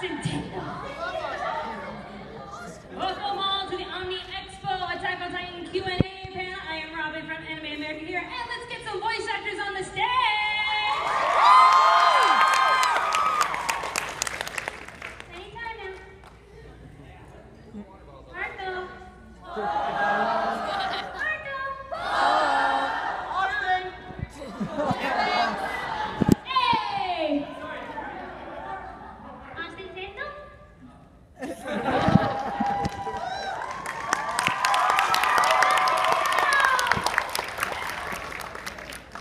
Nintendo. Welcome all to the Omni Expo Attack on Titan Q&A panel. I am Robin from Anime America here, and let's get some voice actors on the stage. Anytime now. Marco.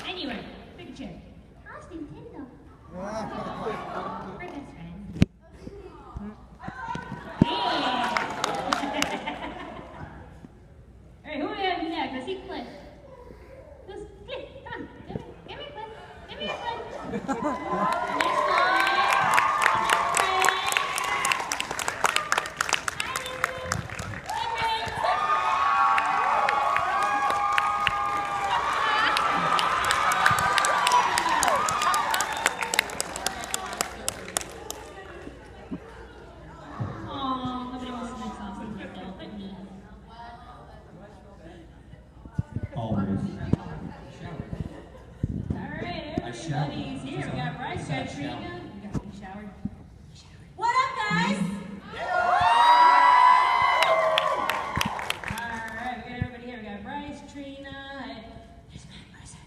Anyway, big chair. How's Nintendo? We're best friends. Alright, who do we have next? I see Cliff. Who's Cliff? Come on. Give me a Cliff. Give me a Cliff. Next one. Everybody's here. We got Bryce, we got Trina. You got me showered. What up, guys? Alright, we got everybody here. We got Bryce, Trina, and there's Matt Mercer.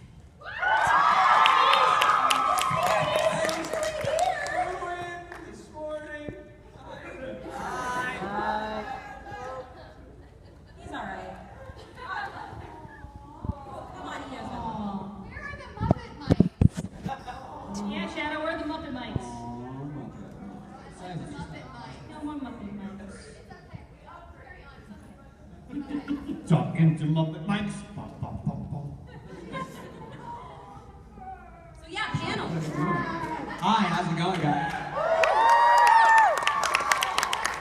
This morning. He's alright. Come on, he knows. Yeah, Shadow, where are the Muppet mics? No more Muppet mics. Talking to Muppet mics. So yeah, panel. Hi, how's it going, guys?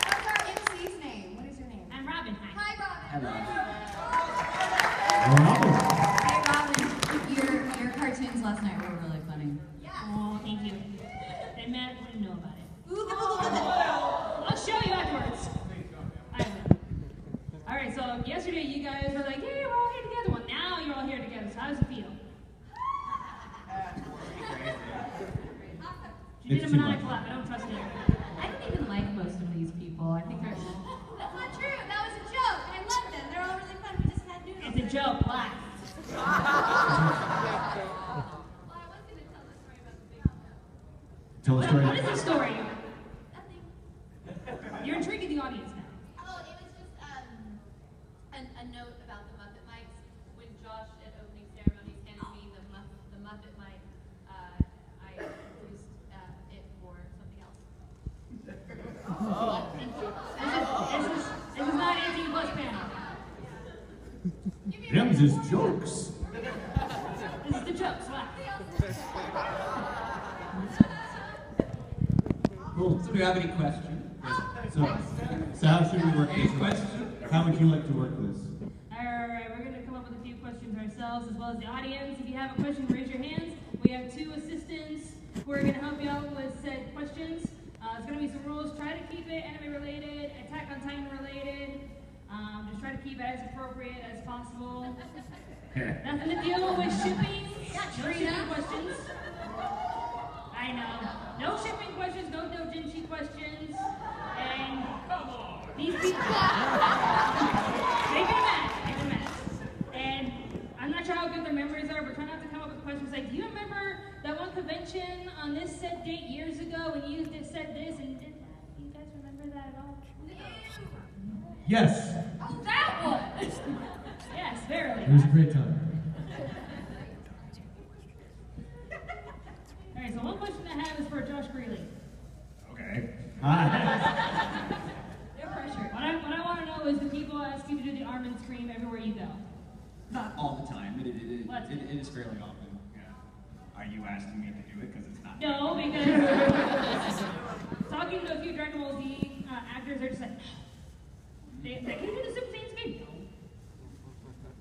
What's our MC's name? What is your name? I'm Robin. Hi. Hi, Robin. Hello. Hey, Robin. Your cartoons last night were really funny. Oh, thank you. And Matt wouldn't know about it. Ooh, I'll show you afterwards. I will. Alright, so yesterday you guys were like, hey, we're all here together. Well, now you're all here together, so how does it feel? You did a maniac clap. I don't trust it. I don't even like most of these people. I think they're... That's not true. That was a joke. I love them. They're all really fun. We just had noodles. It's a joke. Laugh. Well, I was going to tell the story about the big Tell a story. What is the story? Nothing. You're intriguing the audience now. Oh, it was just a note about the Muppet mics. When Josh at opening ceremonies handed me the Muppet mic, I used it for something else. This is not 18 plus panel. Them's is jokes. This is the jokes. Laugh. Cool. So do you have any questions? So how should we work this? How would you like to work this? Alright, we're going to come up with a few questions ourselves as well as the audience. If you have a question, raise your hands. We have two assistants who are going to help you out with said questions. There's going to be some rules. Try to keep it anime related, Attack on Titan related. Just try to keep it as appropriate as possible. Nothing to deal with shipping. No shipping questions. I know. No shipping questions, no doujinshi questions. And these people make it a match. And I'm not sure how good their memories are, but try not to come up with questions like, do you remember that one convention on this set date years ago when you said this and did that? Do you guys remember that at all? Yes. Oh, that one! Yes, verily. It was a great time. Alright, so one question I have is for Josh Greeley. Okay. Hi. No pressure. What I want to know is, do people ask you to do the arm and scream everywhere you go? Not all the time, but it is fairly often. Yeah. Are you asking me to do it because it's not? No, because talking to a few Dragon Ball Z actors, they're just like, can you do the Super Saiyan scream?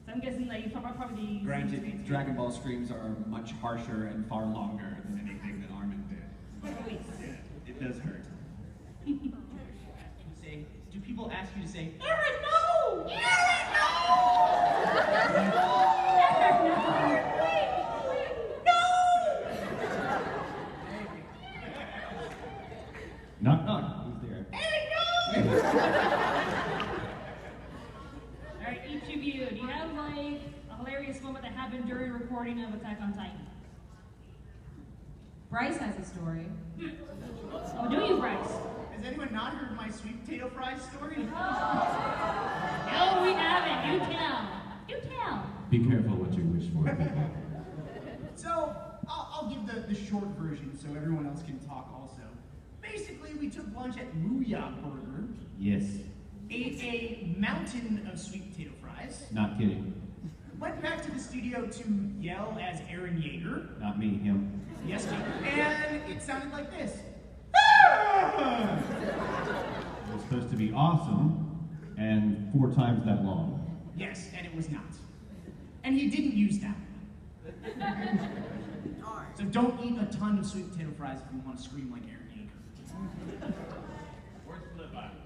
So I'm guessing that you probably Granted, Dragon Ball screams are much harsher and far longer than anything that Armin did. Please. Yeah, it does hurt. Knock, knock. Who's there? All right, each of you, do you have like a hilarious moment that happened during recording of Attack on Titan? Bryce has a story. Oh, do you, Bryce? Has anyone not heard my sweet potato fries story? No, we haven't. You tell. You tell. Be careful what you wish for. So, I'll give the short version so everyone else can talk also. Basically, we took lunch at Mooyah Burger, Yes. ate a mountain of sweet potato fries, Not kidding. went back to the studio to yell as Aaron Yeager. Not me, him. Yes, me. And it sounded like this. It was supposed to be awesome and 4 times that long. Yes, and it was not. And he didn't use that. So don't eat a ton of sweet potato fries if you want to scream like Aaron Yeager. Where's the button?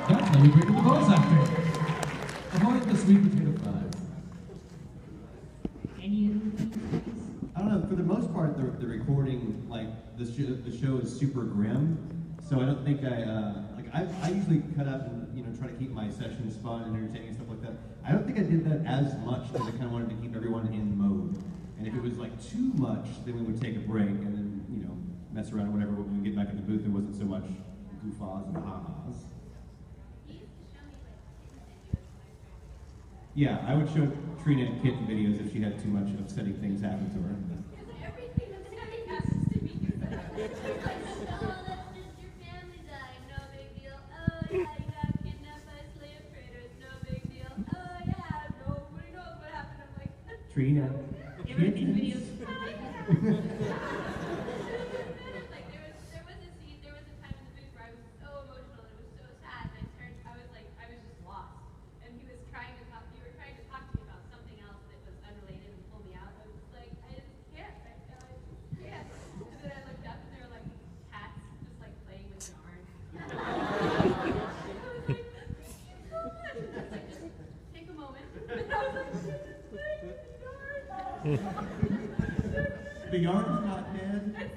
That's how you bring the balls after. Avoid the sweet potato fries. Any of these? I don't know, for the most part, the recording, like, the show is super grim, so I don't think I usually cut up and, try to keep my sessions fun and entertaining and stuff like that. I don't think I did that as much because I kind of wanted to keep everyone in mode. And if it was, like, too much, then we would take a break and then, mess around or whatever. When we get back in the booth, there wasn't so much goof-ahs and ha-has. Yeah, I would show Trina kitten videos if she had too much upsetting things happen to her. Everything that's happening has to be like, oh, that's just your family dying, no big deal. Oh, yeah, you got kidnapped by slave traders, no big deal. Oh, yeah, nobody knows what happened. I'm like, Trina. Give her these videos. like, there was a scene, there was a time in the booth where I was so emotional and it was so sad, and I was just lost. And you were trying to talk to me about something else that was unrelated and pull me out. I was just like, I just can't. I just can't. And then I looked up and there were like cats just like playing with yarn. I was like, thank you so much. And I was like, just take a moment. And I was like, just playing with yarn. The yarn's not dead.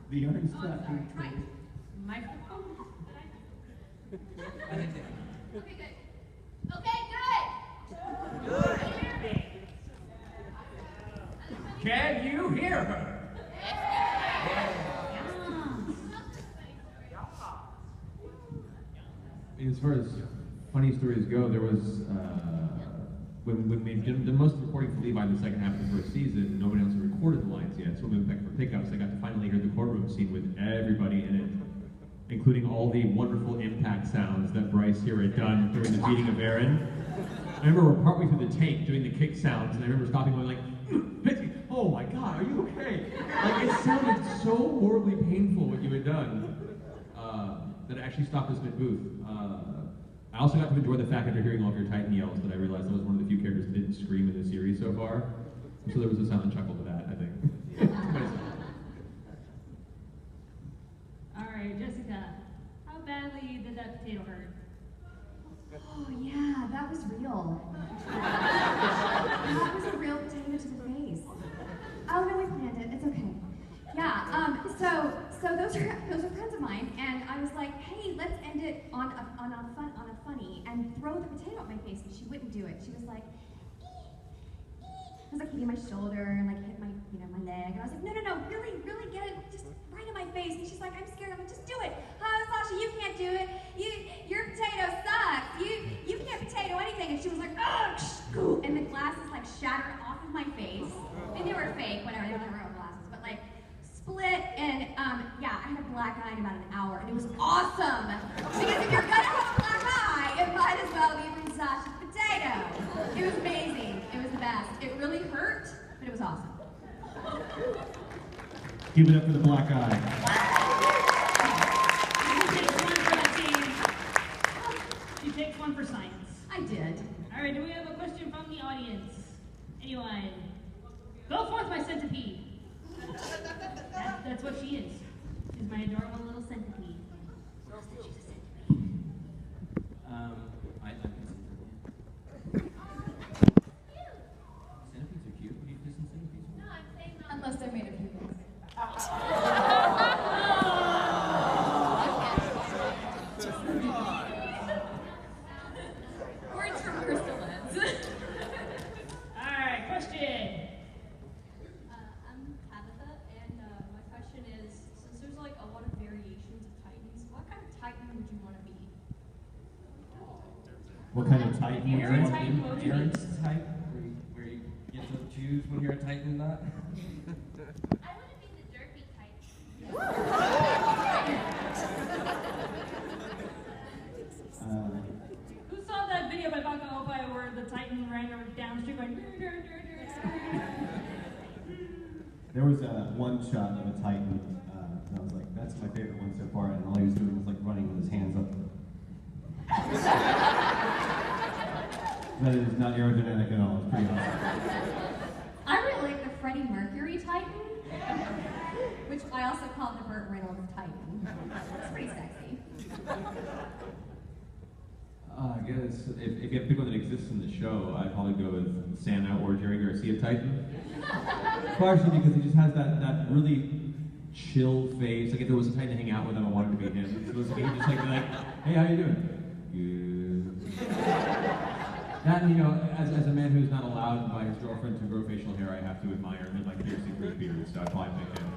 The yarn's not being Right. traded. Microphone? Okay, good. Okay, good. Hear me. Can you hear her? As far as funny stories go, there was when we did the most recording for Levi in the second half of the first season, nobody else had recorded the lines yet. So when we went back for pickups, I got to finally hear the courtroom scene with everybody in it, including all the wonderful impact sounds that Bryce here had done during the beating of Aaron. I remember we're partway through the take doing the kick sounds, and I remember stopping going like, "Oh my God, are you okay?" Like it sounded so horribly painful what you had done that it actually stopped us mid-booth. I also got to enjoy the fact after hearing all of your Titan yells that I realized I was one of the few characters that didn't scream in the series so far. So there was a silent chuckle to that, I think. All right, Jessica, how badly did that potato hurt? Oh yeah, that was real. That was a real potato to the face. Oh no, we planned it. It's okay. Yeah. So those are friends of mine, and I was like, hey, let's end it on a funny and throw the potato at my face, but she wouldn't do it. She was like, I was like hitting my shoulder and like hit my my leg, and I was like, no, really get it just right in my face. And she's like, I'm scared. I'm like, just do it. Oh, Sasha, you can't do it. Your potato sucks. You can't potato anything. And she was like, oh, and the glasses like shattered off of my face. And they were fake, whatever. They were real glasses, but like split. And yeah, I had a black eye in about an hour, and it was awesome. Because if you're gonna have a black eye, it might as well be from Sasha's potato. It was amazing. It was the best. It really hurt, but it was awesome. Give it up for the black eye. She takes one for science. I did. All right, do we have a question from the audience? Anyone? Go forth, my centipede. That's what she is. She's my adorable little centipede. She's a centipede. I can see Centipedes are cute. What do you do some centipedes? No, I'm saying Unless they're made of humans. What kind of Titan you Aaron want? Titan emoji. Aaron's type, where you get to choose when you're a Titan or not. I want to be the derpy type. Who saw that video by Baka Opai where the Titan ran down the street going "Dur, dur, dur, dur, dur." There was one shot of a Titan, and I was like, that's my favorite one so far, and all he was doing was like running with his hands up. That is not aerodynamic at all, it's pretty awesome. I really like the Freddie Mercury Titan, which I also call the Burt Reynolds Titan. It's pretty sexy. I guess if you have people that exist in the show, I'd probably go with Santa or Jerry Garcia Titan. Partially because he just has that really chill face. Like if there was a Titan to hang out with him, I wanted to be him. It was like, just like, hey, how you doing? Good. That, you know, as a man who's not allowed by his girlfriend to grow facial hair, I have to admire him and like piercing through his beard, so I'd probably pick him.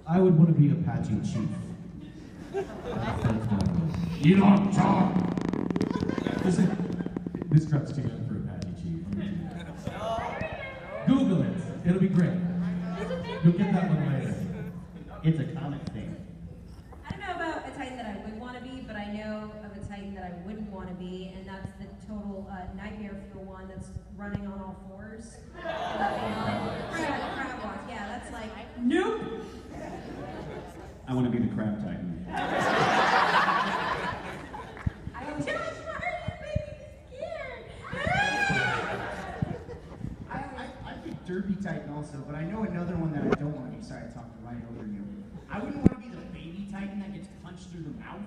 I would want to be Apache Chief. You don't talk! This crowd's too young for Apache Chief. Google it. It'll be great. You'll get that one later. It's a comic thing. I don't know about a Titan that I would want to be, but I know of a Titan that I wouldn't want to be, and that's the total nightmare fuel one that's running on all fours. Crab walk. Yeah, that's like, nope! I want to be the Crab Titan. I think Derby Titan also, but I know another one that I don't want to be. Sorry, I talked right over you. I wouldn't want to be the baby Titan that gets punched through the mouth.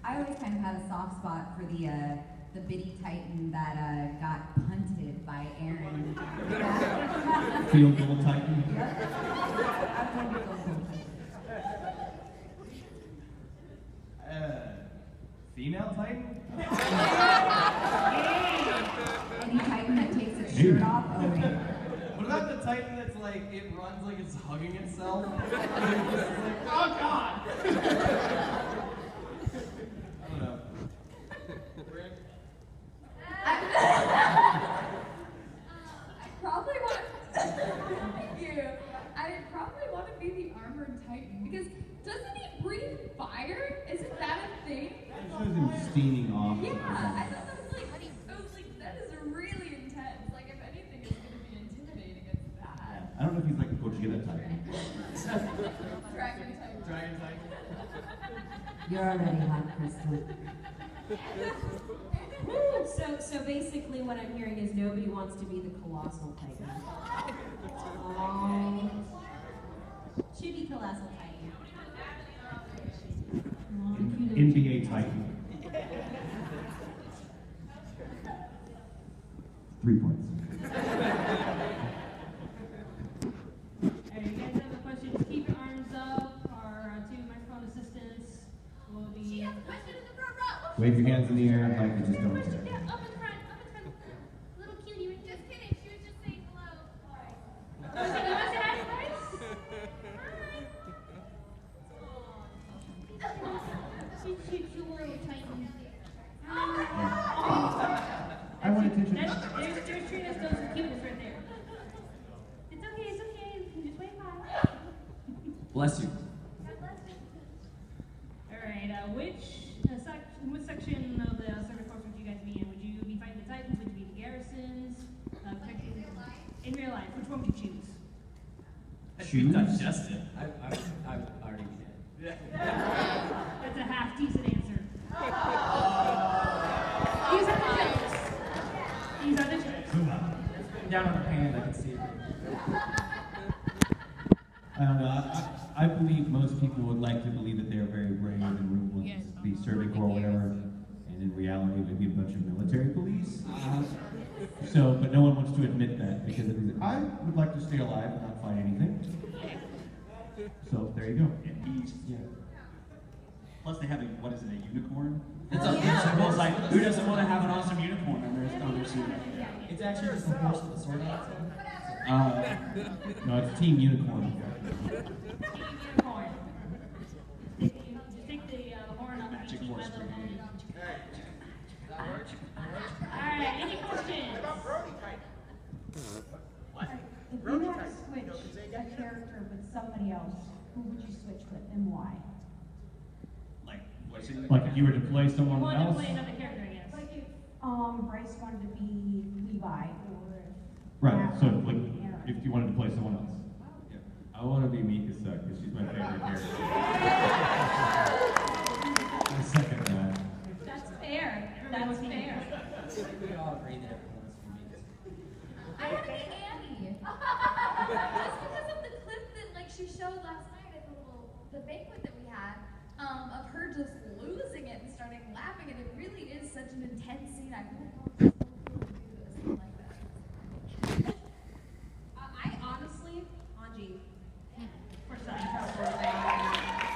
I always kind of had a soft spot for the bitty Titan that got punted by Aaron. Field goal Titan. Yep. I'm going to go Female Titan? Any Titan that takes its shirt off, oh wait. What about the Titan that's like, it runs like it's hugging itself? It's like, oh god! I don't know. Rick? I probably want I probably want to be the armored Titan because doesn't he breathe fire? Isn't that a thing? It shows him steaming off. Yeah, I thought that was like that is really intense. Like if anything, it's gonna be intimidating. It's that. I don't know if he's like Gogeta Titan. Dragon Titan. Dragon Titan? You're already hot, Crystal. So basically what I'm hearing is nobody wants to be the colossal Titan. Should be colossal Titan. NBA Titan. 3 points. Alright, you guys have a question? Just keep your arms up. Our two microphone assistants will be. She has a question in the front row. Wave your hands in the air like you just don't Question, care. yeah, up in the front, up in the front. Little cutie, just kidding. She was just saying hello. You want to say hi, guys? She's a little Titan. I want attention. There's Trina's dose of cuteness right there. It's okay, it's okay. You can just wave hi. Bless you. Alright, which section of the circuit force would you guys be in? Would you be fighting the Titans? Would you be the garrisons? Protecting in real life? Which one would you choose? Shoot, digested. I already did. That's a half decent answer. These are the jokes. These are the jokes. Down on the pan, I can see it. I don't know. I believe most people would like to believe that they are very brave and ruthless, be serving or whatever, and in reality it would be a bunch of military police. So, but no one wants to admit that because it is, I would like to stay alive and not fight anything. So there you go. Yeah. Plus they have a, what is it, a unicorn? It's a- Like, who doesn't want to have an awesome unicorn on their suit? It's actually just the horse with the sword on it. No, it's Team Unicorn. Team Unicorn. Just take the horn off Magic each horse other. brigade. Alright, any questions? What? If you had to switch a character with somebody else, who would you switch with and why? Like, what's it? Like if you were to play someone Want to else. play another character, I guess. Like if Bryce wanted to be Levi, or if Right. Matt So wanted to like, be Aaron. if you wanted to play someone else. I want to be Mikasa because she's my favorite character. I second that. That's fair. That's fair. We all agree that everyone wants to be Mikasa. I want to be Annie. Just because of the clip that like she showed last night at the banquet that we had, of her just losing it and starting laughing, and it really is such an intense scene. I feel like I'll just do this like that. I honestly, Anji, For science.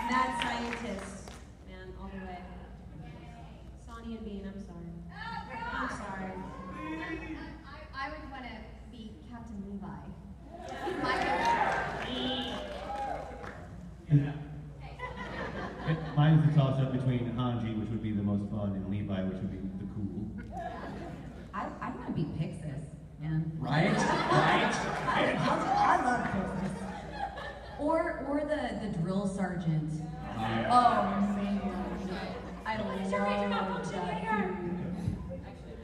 mad scientist, man, all the way. Sonny and Bean, I'm sorry. I'm sorry. I would want to be Captain Levi. He's my favorite. Mine is a toss-up between Hanji, which would be the most fun, and Levi, which would be the cool. I want to be Pixis, man. Right? I love Pixis. Or the drill sergeant. Oh man, I love that dude.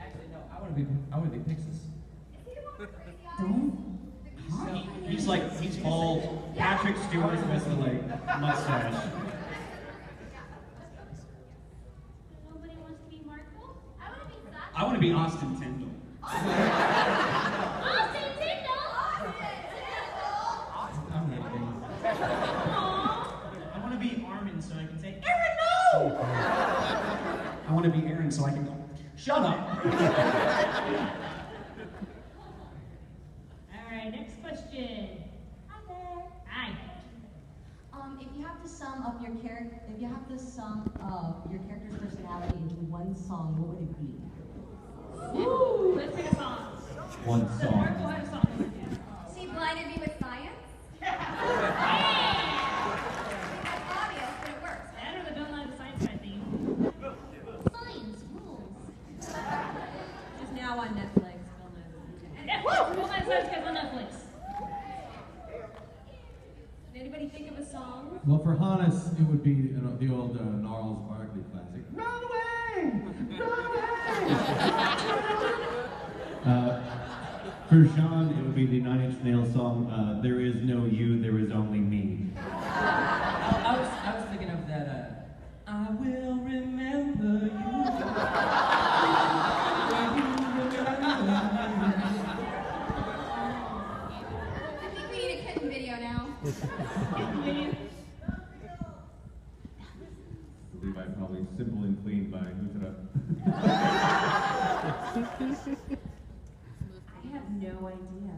Actually, no. I want to be Pixis. Don't. He's all Patrick Stewart with the like mustache. Nobody wants to be Marco? I want to be Sasha. I want to be Austin Tyndall. Austin Tyndall! I'm kidding. I want to be Armin so I can say, Aaron, no! I want to be Aaron so I can go, shut up. Alright, next question. Hi there. Hi. If you have to sum up your character's personality into one song, what would it be? Woo! Let's pick a song. One So song. Marco had a song. She blinded me with science. Hey! That's obvious, but it works. That or the Don't Lie to the Science Guy theme. Science rules. It's now on Netflix. Bill knows. Yeah, Don't Lie to the Science Guys on Netflix. Did anybody think of a song? Well, for Hannes, it would be the old Gnarls Barkley classic. Run away! Run away! For Sean, it would be the Nine Inch Nails song, There Is No You, There Is Only Me. I was thinking of that. I will remember you. I think we need a kitten video now. Levi probably simple and clean by Mutara. I have no idea.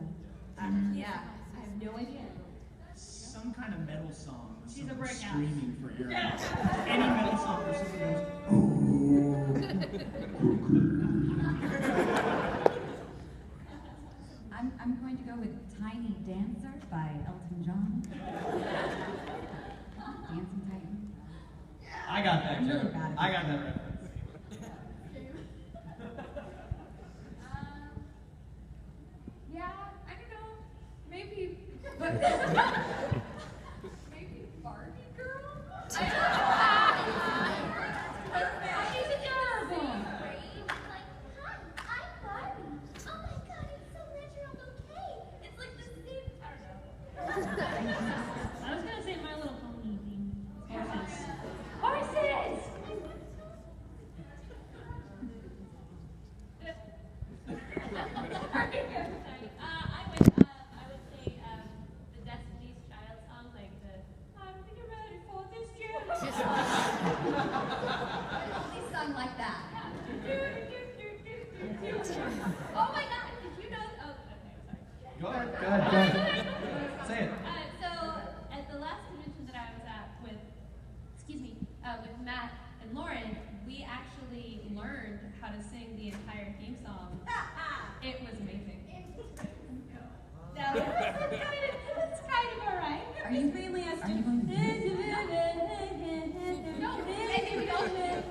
Yeah, I have no idea. Some kind of metal song with She's a someone breakout. screaming for Aaron. Any metal song where someone goes, I'm going to go with Tiny Dancer by Elton John. Dancing Titan. I got that I'm really joke. bad at I got that reference. Yeah, I don't know. Maybe, but maybe Barbie girl. I don't know. She's adorable. Like, hi, I'm Barbie. Oh my god, it's so natural. Okay, it's like the same. I don't know. I was gonna say My Little Pony theme. Horses. Horses! I would say the Destiny's Child song, like the I don't think you're ready for this yet. Only sung like that. Oh my god, did you know? Oh, okay, sorry. Go ahead. Go ahead. Say it. So at the last convention that I was at with, with Matt and Lauren, we actually learned how to sing the entire theme song. It was amazing. That was It's kind of alright. Are you mainly as to... No, maybe we all should.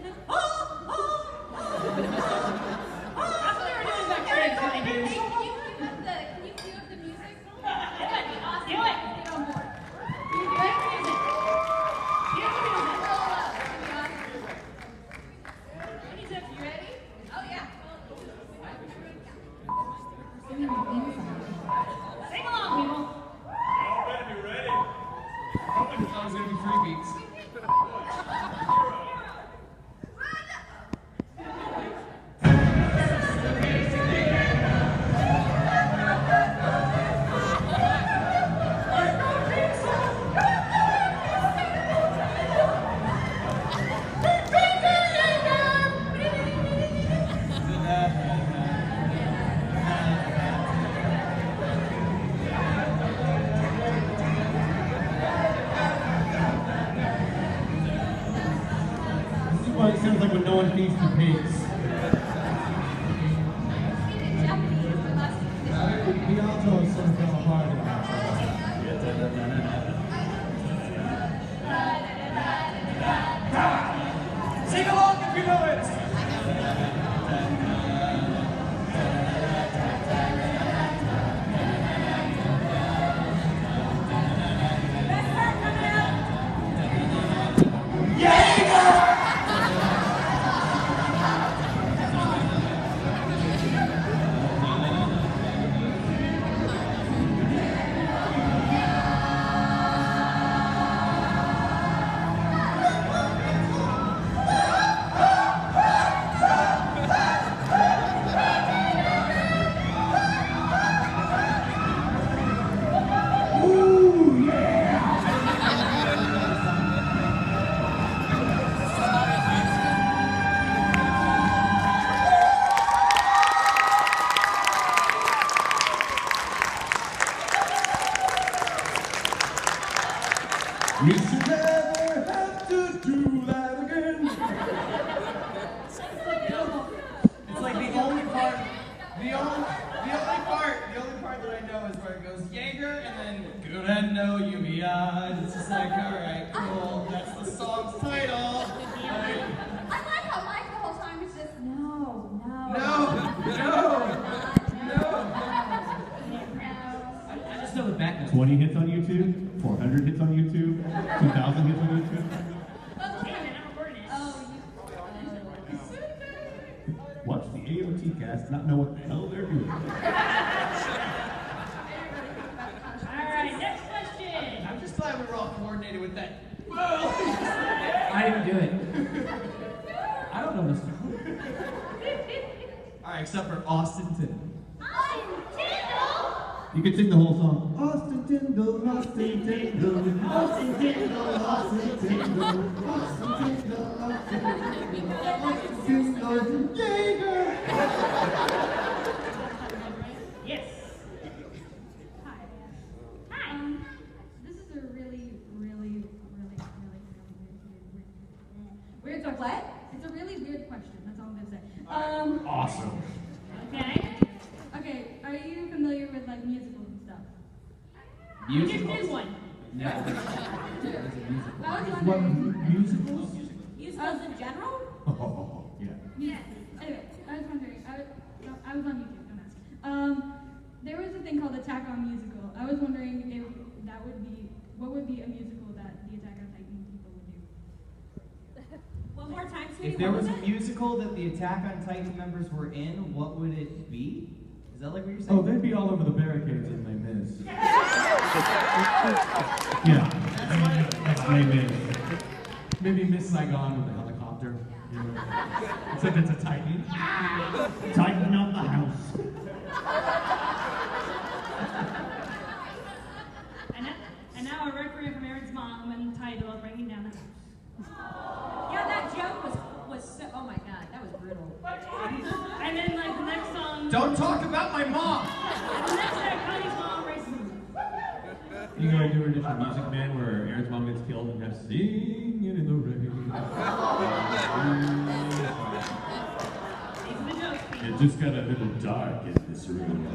That's what they were doing backstage. Hey, can you cue up the music? That would be awesome. Do it. Let's get on board. Cue the music. Cue the music. Roll up. That'd be awesome. Any tips? You ready? Oh, yeah. Sing along, people. Y'all better be ready. Probably thought it was gonna be 3 beats. This is what it sounds like when no one feeds the pigs. Japanese, but last The alto sort of fell apart in that. Sing along if you know it. We should never have to do that again. It's like the only part that I know is where it goes Jaeger and then good and know you beyond. It's just like, alright, cool, that's the song's title. Like, I like how Mike the whole time is just, no. I just know the back notes. 20 hits on YouTube, 400 hits on YouTube, 2,000 hits on YouTube. Watch the AOT cast, not know what the hell they're doing. Alright, next question. I'm just glad we were all coordinated with that. I didn't do it. I don't know this song. Alright, except for Austin Tinnell. You can sing the whole song. Austin Tyndall, Austin Tyndall, Austin Tyndall, Austin Tyndall, Austin Tyndall, Austin Tyndall, Jaeger. Yes. Hi. This is a really weird question. What? It's a really weird question. That's all I'm gonna say. Awesome. Okay. Okay. Are you familiar with like musicals and stuff? You just did one. No. I was What, wondering. musicals? Musicals in general? Oh, yeah. Yeah. Anyway, I was wondering. I was on YouTube. Don't ask. There was a thing called Attack on Musical. I was wondering if that would be what would be a musical that the Attack on Titan people would do. One more time, sweetie. If there what was a it? musical that the Attack on Titan members were in, what would it be? Is that like what you're saying? Oh, they'd be all over the barricades in Les Mis. Yeah, that's Les Mis. Maybe Miss Saigon with a helicopter. You know? Except it's a Titan. Tighten up the house. And now a requiem from Aaron's mom and the title of Bringing Down the House. Yeah, that joke was so. Oh my god, that was brutal. And then like the next song. Don't talk about my mom! The next time, Connie's mom races. You gonna do an additional Music Man where Aaron's mom gets killed and have singing in the rain? These are the jokes, people. It just got a little dark in this room.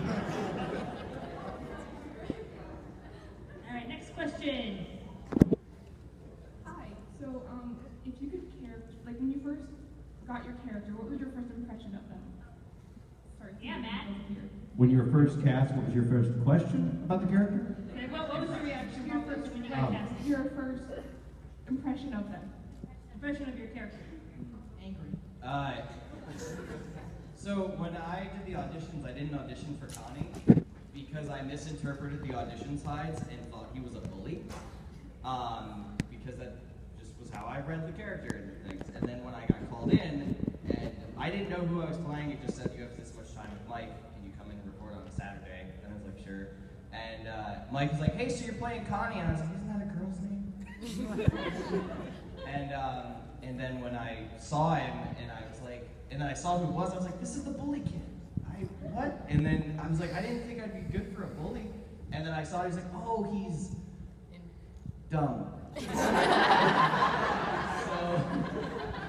what was your first impression of them? Sorry. Yeah, Matt. When you were first cast, what was your first question about the character? Okay, what was your reaction Your first, when you got cast? your first impression of them. Impression of your character. Angry. So when I did the auditions, I didn't audition for Connie because I misinterpreted the audition slides and thought he was a bully. Because that just was how I read the character and things. And then when I got called in, and I didn't know who I was playing, it just said you have this much time with Mike. Can you come in and record on a Saturday? And I was like, sure. And Mike was like, hey, so you're playing Connie? And I was like, isn't that a girl's name? And then when I saw him, and I was like, and then I saw who it was, I was like, this is the bully kid. What? And then I was like, I didn't think I'd be good for a bully. And then I saw it, he was like, oh, he's dumb. So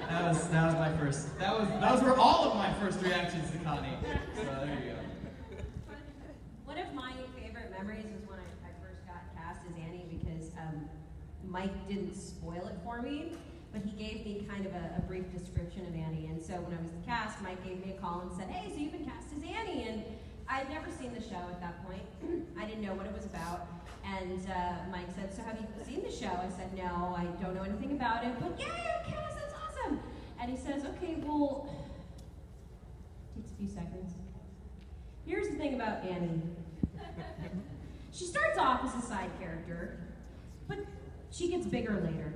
that was my first. Those were all of my first reactions to Connie. So there you go. One of my favorite memories is when I first got cast as Annie because Mike didn't spoil it for me, but he gave me kind of a brief description of Annie. And so when I was cast, Mike gave me a call and said, hey, so you've been cast as Annie. And I had never seen the show at that point. I didn't know what it was about. And Mike said, so have you seen the show? I said, no, I don't know anything about it, but yeah, you're cast, that's awesome. And he says, okay, well, takes a few seconds. Here's the thing about Annie. She starts off as a side character, but she gets bigger later.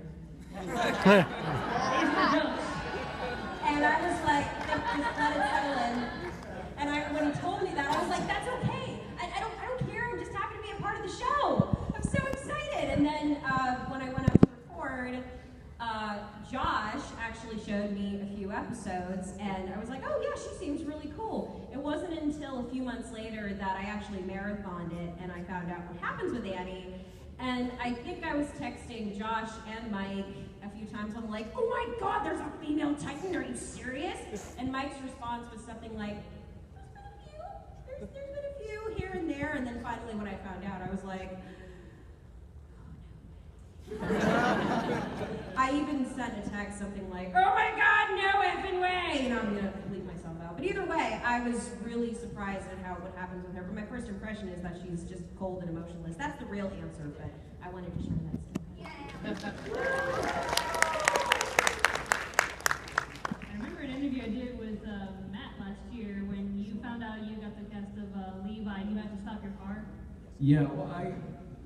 And I was like, just let it settle in. And when he told me that, I was like, that's okay. I don't care, I'm just happy to be a part of the show. I'm so excited. And then when I went out to record, Josh actually showed me a few episodes, and I was like, oh yeah, she seems really cool. It wasn't until a few months later that I actually marathoned it, and I found out what happens with Annie. And I think I was texting Josh and Mike a few times. I'm like, oh my God, there's a female Titan, are you serious? And Mike's response was something like, there's been a few here and there. And then finally when I found out, I was like, I even sent a text something like, oh my God, no effing way! You know, I'm gonna bleep myself out. But either way, I was really surprised at what happens with her. But my first impression is that she's just cold and emotionless. That's the real answer, but I wanted to share that stuff. I remember an interview I did with Matt last year when you found out you got the cast of Levi and you had to stop your car. Yeah, well,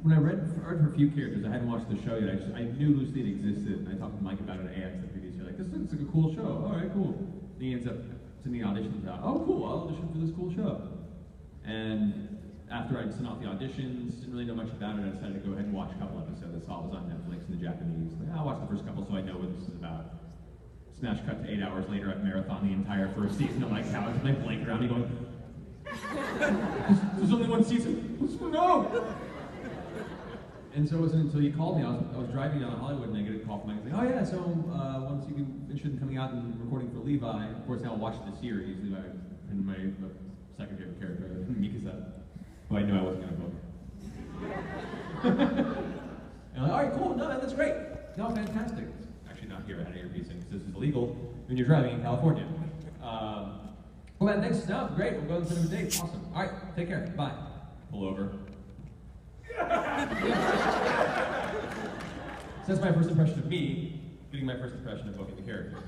when I read for a few characters, I hadn't watched the show yet. I knew Lucy existed, and I talked to Mike about it at AX the previous year. Like, this looks like a cool show. All right, cool. And he ends up sending auditions out. Oh, cool, I'll audition for this cool show. And after I'd sent off the auditions, didn't really know much about it, I decided to go ahead and watch a couple episodes. I saw it was on Netflix in the Japanese. Like, I'll watch the first couple so I know what this is about. Smash cut to 8 hours later, I've marathoned the entire first season of my couch, and I blank around me going, there's only one season. No! And so it wasn't until you called me, I was driving down to Hollywood and I get a call from Mike saying, oh yeah, so once you can interested in coming out and recording for Levi, of course now I'll watch the series, Levi, and my second favorite character, Mikasa, who I knew I wasn't going to book. And I'm like, all right, cool, no, that's great. No, fantastic. Actually not here at earpiecing, because this is illegal when you're driving in California. Well, that next, no, great, we'll go and set up a date, awesome. All right, take care, bye. Pull over. So that's my first impression of me, getting my first impression of booking the character.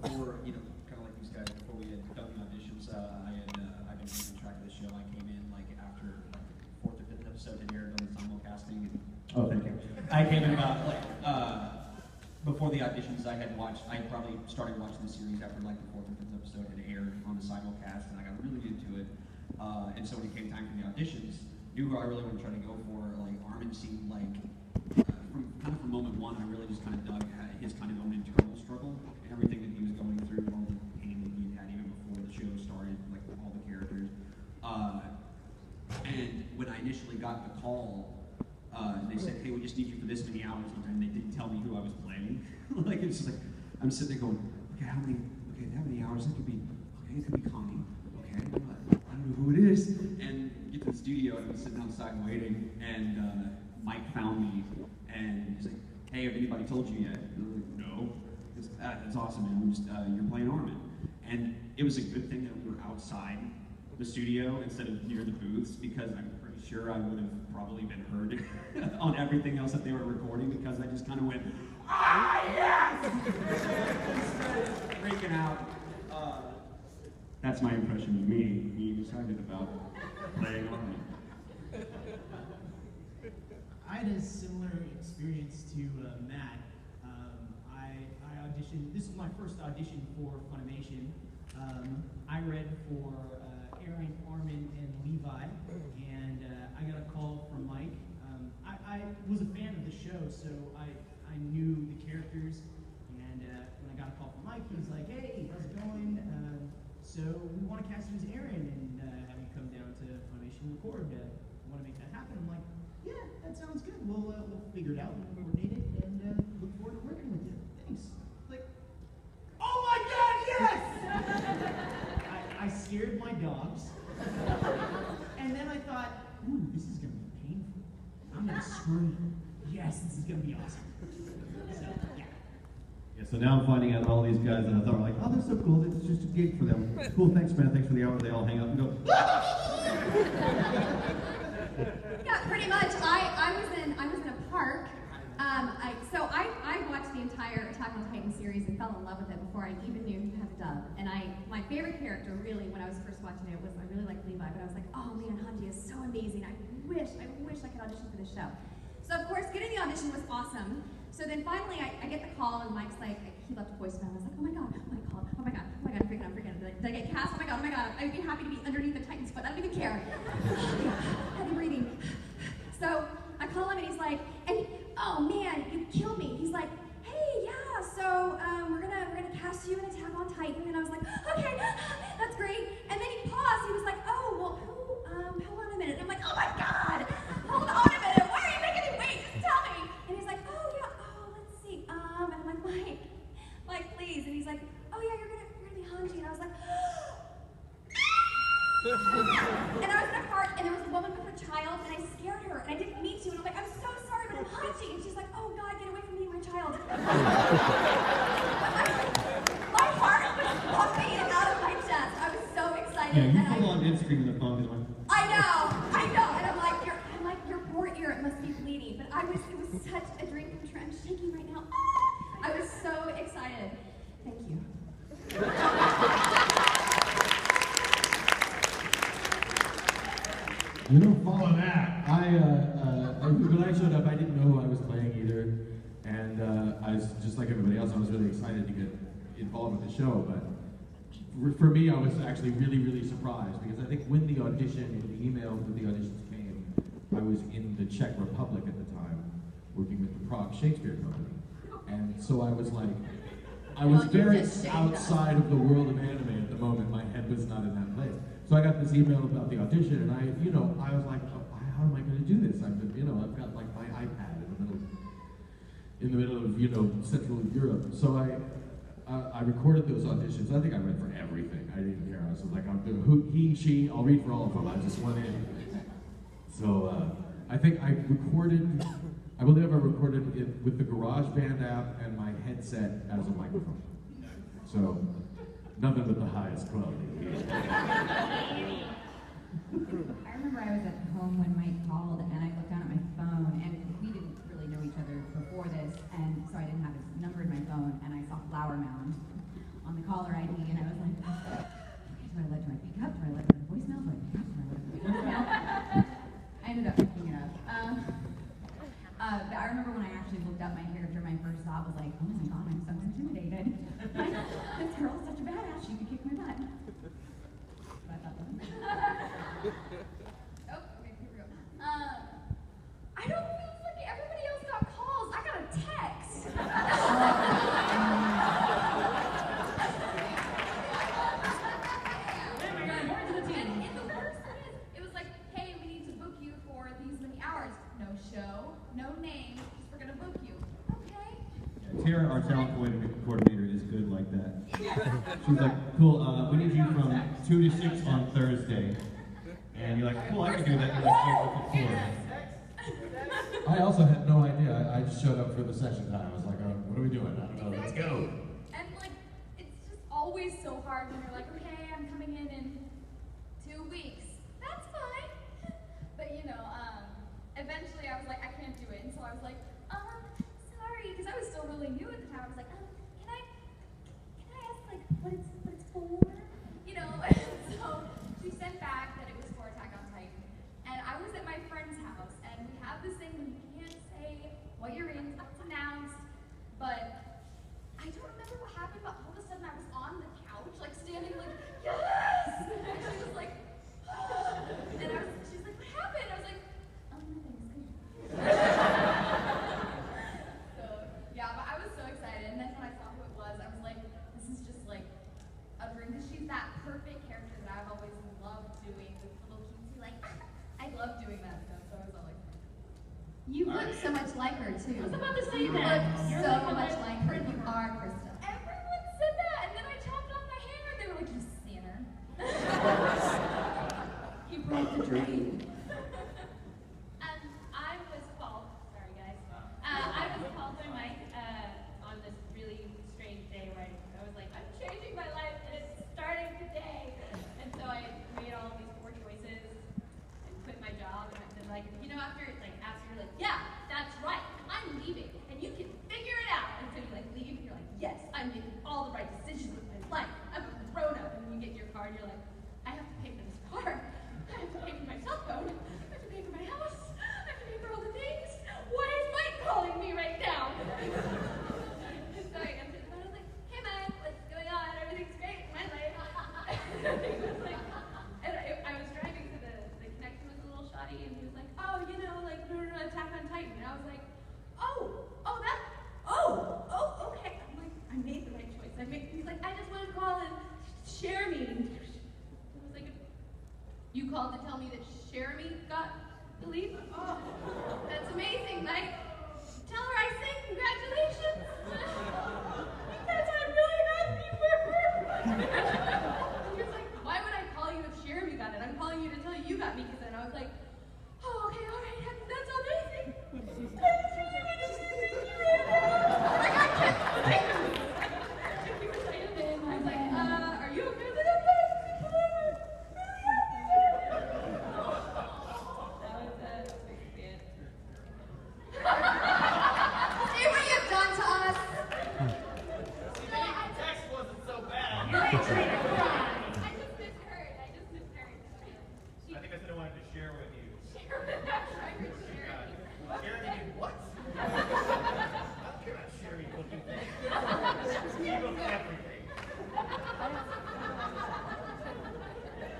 Before, kind of like these guys, before we had done the auditions, I've been keeping track of the show. I came in after the 4th or 5th episode had aired on the simulcasting. Oh, thank you. I came in about before the auditions. I probably started watching the series after the 4th or 5th episode had aired on the simulcast, and I got really into it. And so when it came time for the auditions, knew who I really wanted to try to go for. Armin seemed from moment one, I really just kind of dug his kind of own internal struggle and everything that he was going through, all the pain that he had even before the show started, with all the characters. And when I initially got the call, they said, hey, we just need you for this many hours, and they didn't tell me who I was playing. It's just I'm sitting there going, okay, how many hours? It could be Connie. Okay, I don't know who it is. And get to the studio and I was sitting outside waiting, and Mike found me, and he's like, "Hey, have anybody told you yet?" And I was like, "No." He goes, "That's awesome, man. I'm just, you're playing Armin." And it was a good thing that we were outside the studio instead of near the booths, because I'm pretty sure I would have probably been heard on everything else that they were recording, because I just kind of went, "Ah, yes!" Freaking out. That's my impression of me being excited about playing Armin. I had a similar experience to Matt. I auditioned. This was my first audition for Funimation. I read for Aaron, Armin, and Levi, and I got a call from Mike. I was a fan of the show, so I knew the characters. And when I got a call from Mike, he was like, "Hey, how's it going? So we want to cast you as Aaron and have you come down to Funimation and record. Want to make that happen?" I'm like, "Yeah, that sounds good. We'll figure it out. We'll coordinate it, and look forward to working with you. Thanks." Like, oh my God, yes! I scared my dogs, and then I thought, "Ooh, this is gonna be painful. I'm gonna scream. Yes, this is gonna be awesome." So yeah. Yeah, so now I'm finding out all these guys that I thought were like, "Oh, they're so cool. It's just a gig for them. Cool, thanks, man. Thanks for the hour." They all hang up and go, Yeah, pretty much. I was in a park. I watched the entire Attack on Titan series and fell in love with it before I even knew he had a dub. And my favorite character, really, when I was first watching it, was I really liked Levi, but I was like, "Oh man, Hanji is so amazing. I wish I could audition for this show." So of course, getting the audition was awesome. So then finally, I get the call, and Mike's like, he left a voicemail. I was like, "Oh my God, Mike called. Oh my God, I'm freaking. Did I get cast? Oh my God, I'd be happy to be underneath the Titan's foot. I don't even care." Heavy breathing. So I call him, and he's like, "Oh man, you killed me." He's like, "Hey, yeah, so we're gonna cast you in Attack on Titan." And I was like, "Okay, that's great." And then he paused. He was like, "Oh, well, hold on a minute." And I'm like, "Oh my God, hold on a minute. Why are you making me wait? Just tell me." And he's like, "Oh yeah, let's see." And I'm like, Mike, please." And he's like, "Oh yeah, you're gonna be Hanji." And I was like, and I was in a park, and there was a woman with her child, and I scared her, and I didn't mean to, and I'm like, "I'm so sorry, but I'm Hanji." And she's like, "Oh God, get away from me and my child." My heart was pumping out of my chest. I was so excited. "Yeah, you and full on did scream in the phone." I know, and I'm like, your poor ear, it must be bleeding. But it was such a dream come true. I'm shaking right now. I was so excited. Thank you. You don't follow that. When I showed up, I didn't know who I was playing either, and I was just like everybody else. I was really excited to get involved with the show, but for me, I was actually really, really surprised, because I think when the email with the auditions came, I was in the Czech Republic at the time, working with the Prague Shakespeare Company, and so I was like, I was very outside of the world of anime at the moment. My head was not in that place. So I got this email about the audition, and I was like, "Oh, how am I going to do this? I've got like my iPad in the middle of Central Europe." So I recorded those auditions. I think I read for everything. I didn't care. I was like, "I'm doing who, he, she. I'll read for all of them." I just went in. So I think I believe I recorded it with the GarageBand app and my headset as a microphone. So nothing but the highest quality. I remember I was at home when Mike called, and I looked down at my phone, and we didn't really know each other before this, and so I didn't have his number in my phone, and I saw Flower Mound on the caller ID, and I was like, "Okay, do I pick up? Do I let it voicemail? Do I pick up? Do I let it voicemail?" I ended up picking it up. But I remember when I actually looked up my character, my first thought was like, "Oh my God, I'm so intimidated. This girl's such a badass, she could kick my butt." But I thought that was Okay, here we go. I don't feel like everybody else got calls. I got a text. And the worst thing is, it was like, "Hey, we need to book you for these many hours. No show, no name, just we're gonna book you." Okay. Tara, our talent coordinator, is good like that. She's like, "Cool, we need you from 2 to 6 on Thursday." And you're like, cool, I can do that. You're like, oh, okay, cool. I also had no idea. I just showed up for the session time. I was like, oh, what are we doing? I don't know. Let's go. And like, it's just always so hard when you're like, okay, I'm coming in 2 weeks. That's fine. But you know, eventually I was like, I can't do it. And so I was like, sorry, because I was still really new at the time. I was like, can I ask like what it's for? You know, and so she sent back that it was for Attack on Titan. And I was at my friend's house, and we have this thing where you can't say what you're in, it's announced, but I don't remember what happened, but all of a sudden I was on the couch, like standing like, yes! And she was like, and she's like, what happened? I was like, oh, nothing, it's good. So, yeah, but I was so excited, and then when I saw who it was, I was like, this is just like a dream, because she's that perfect character that I've always loved doing, this little cutesy, like, I love doing that stuff, so I was all like, You look so much like her too. I was about to say You that. look You're so like much a- like her. You are Krista. everyone said that, and then I chopped off my hair, and they were like, you sinner. You broke the dream. And I was called, sorry guys, I was called by Mike on this really strange day where I was like, I'm changing my life and it's starting today. And so I made all of these poor choices and quit my job and I said like, you know, after you're like, yeah, that's right, I'm leaving and you can figure it out. And so you like leave and you're like, yes, I'm making all the right decisions with my life. I'm a grown up. And then you get your car and you're like, I have to pay for this car. I have to pay for my cell phone. I have to pay for my house. I have to pay for all the things. Why is Mike calling me right now? And so I answered the phone. I was like, hey Mike, what's going on? Everything's great in my life. He was like, and I was driving, so the connection was a little shoddy, and he was like, oh, you know, like, no, Attack on Titan. And I was like, okay. I'm like, I made the right choice. He's like, I just want to call and share me. And I was like, you called to tell me that Jeremy got the lead? Oh, that's amazing, Mike. Tell her I sing. Congratulations. Because I'm really happy for her. He was like, why would I call you if Jeremy got it? I'm calling you to tell you you got me. Because then I was like, oh, okay, all right. That's amazing. I just really want to say thank you right now. I got kicked. He was excited, and I was like, are you okay with it? See what you've done to us. Text wasn't so bad. I just misheard. I think I said I wanted to share with you. Share. Sharing what? I don't care about sharing cooking things. You look at everything.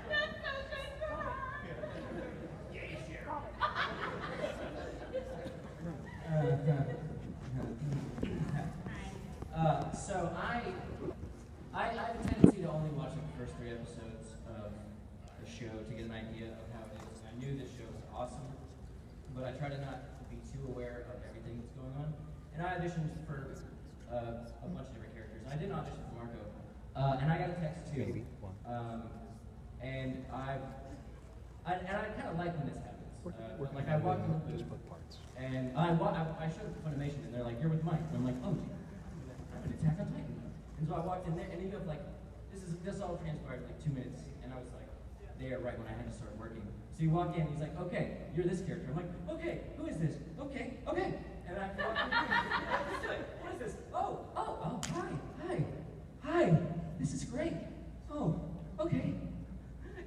That's so good for her. Yay, share. So I have a tendency to only watch like the first 3 episodes of the show to get an idea of how it is. And I knew this show was awesome, but I try to not be too aware of everything that's going on. And I auditioned for a bunch of different characters. And I didn't audition for Marco, and I got a text too. And I kind of like when this happens. Like I walked in the booth, and I showed up to Funimation, and they're like, "You're with Mike." And I'm like, "Oh, I'm an Attack on Titan." And so I walked in there, and he goes like, "This all transpired in like 2 minutes," and I was like, there right when I had to start working. So you walk in, he's like, "Okay, you're this character." I'm like, "Okay, who is this? Okay." And I walk in, what is this? Oh, hi, this is great. Oh, okay.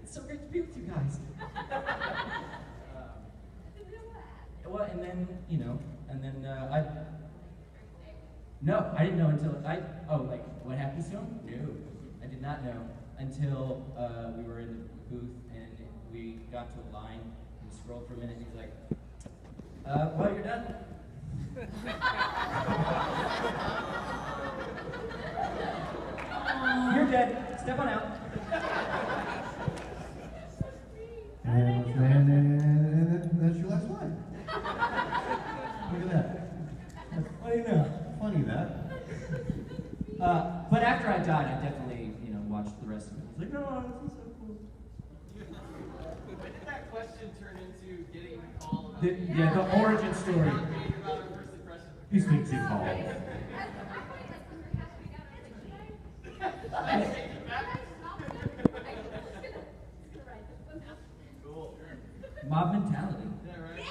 It's so great to be with you guys. Well, and then, no, I didn't know until, like, what happens to him? No, I did not know until we were in the booth and we got to a line and scrolled for a minute and he's like, well, you're done. You're dead. Step on out. And that's your last line. Look at that. What do you know? Funny that. But after I died, I definitely, watched the rest of it. He's like, no, this is so cool. When did that question turn into getting a call about The origin story. about our first impression? He speaks in calls. I take it back. Cool. Mob mentality. Yeah, right?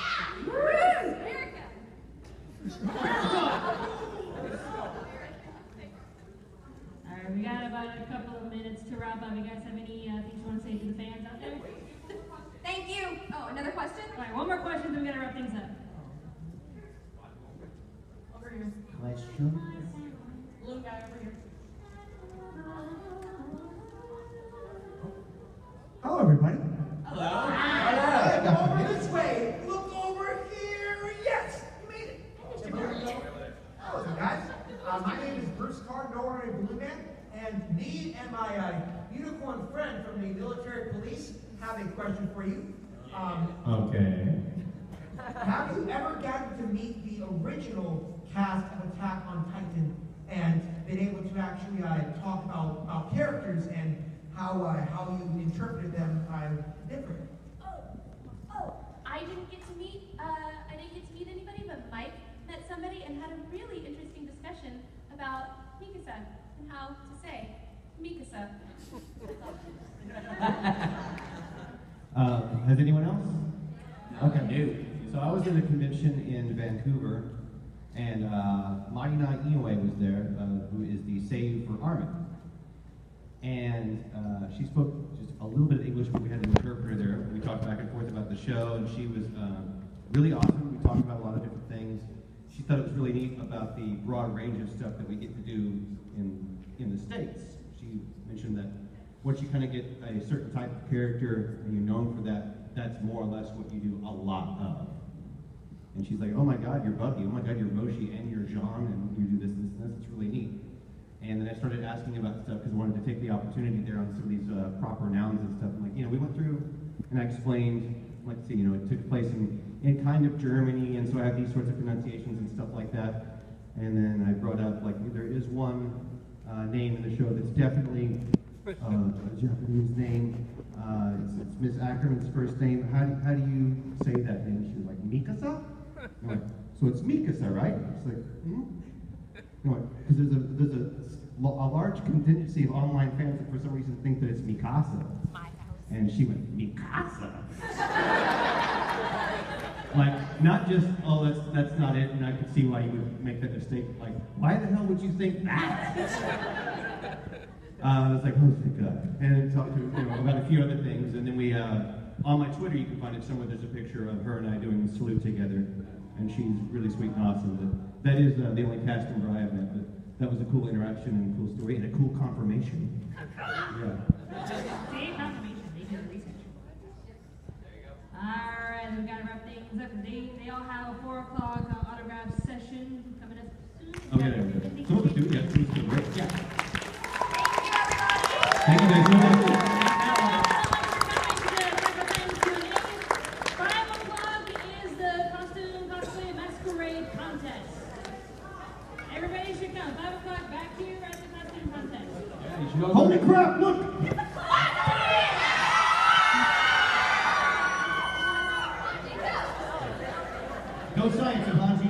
Alright, we got about a couple of minutes to wrap up. You guys have any things you want to say to the fans out there? Thank you. Oh, another question? Alright, one more question, then we gotta wrap things up. Over here. Question? Little guy over here. Hello, everybody. Hello. Hello. Over this way. Look over here. Yes, you made it. Hello, guys. My name is Bruce Cardinal, a Blue Man, and me and my unicorn friend from the military police have a question for you. Okay. Have you ever gotten to meet the original cast of Attack on Titan and been able to actually talk about characters and how you interpreted them differently? I didn't get to meet anybody, but Mike met somebody and had a really interesting discussion about Mikasa and how to say Mikasa. Has anyone else? Okay. So I was at a convention in Vancouver, and Marina Inoue was there, who is the Save for Armin. And she spoke just a little bit of English, but we had an interpreter there. We talked back and forth about the show, and she was really awesome. We talked about a lot of different things. She thought it was really neat about the broad range of stuff that we get to do in the States. She mentioned that once you kind of get a certain type of character and you're known for that, that's more or less what you do a lot of. And she's like, oh my God, you're Bucky. Oh my God, you're Roshi, and you're Jean, and you do this, this, and this. It's really neat. And then I started asking about stuff because I wanted to take the opportunity there on some of these proper nouns and stuff. And like, we went through and I explained, let's see, it took place in kind of Germany, and so I have these sorts of pronunciations and stuff like that. And then I brought up, like, there is one name in the show that's definitely a Japanese name. It's Miss Ackerman's first name. How do you say that name? She was like, Mikasa? I'm like, so it's Mikasa, right? It's like, because there's a large contingency of online fans that for some reason think that it's Mikasa. And she went, Mikasa? Like, not just, oh, that's not it, and I could see why you would make that mistake. Like, why the hell would you think that? I was like, oh, thank God. And then talked to about a few other things, and then we, on my Twitter, you can find it somewhere, there's a picture of her and I doing the salute together, and she's really sweet and awesome. But that is the only cast member I have met, but that was a cool interaction and a cool story, and a cool confirmation. Yeah. See, confirmation. They do the research. Alright, we gotta wrap things up. They all have a 4 o'clock autograph session coming up soon. Oh, yeah. Some of us do, yeah. Some of us do, right? Yeah. Thank you guys so much. 5 o'clock is the costume cosplay masquerade contest. Everybody should come. 5 o'clock back here at the costume contest. Yeah, you should all holy crap, look! Go Science, Avanti.